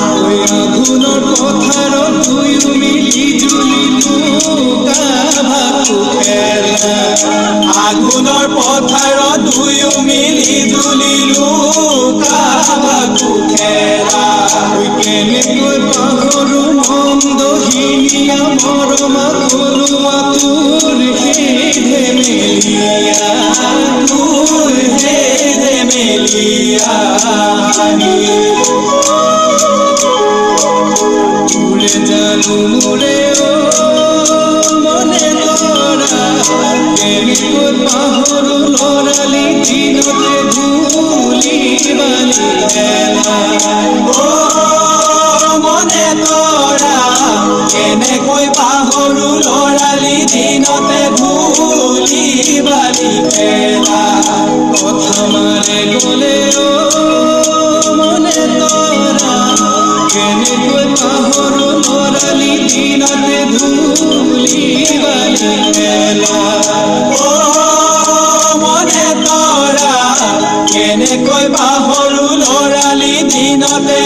আগুনৰ পথাৰত দুয়ো মিলি জুলিলো কাভাটো খেলা আগুনৰ পথাৰত দুয়ো মিলি জুলিলো কাভাটো খেলা কেনেকৈ পাহৰো মন্দহীনিয়া মৰমা কলোৱা তোৰ ধেমেলিয়া তোৰ ধেমেলিয়া উড়ে জানো মুড়ে ও মনে তোৰা কেনেকৈ পাহৰো লৰালি দিনতে ধূলি বালি খেলা মনে তোৰা কেনেকৈ পাহৰো লৰালি দিনতে ধূলি বালি খেলা কথা মাৰে গলে ও মনে তোৰা কেনেকৈ পাহৰো লৰালি দিনতে ধূলি বালি খেলা মনে তোৰা কেনেকৈ পাহৰো লৰালি দিনতে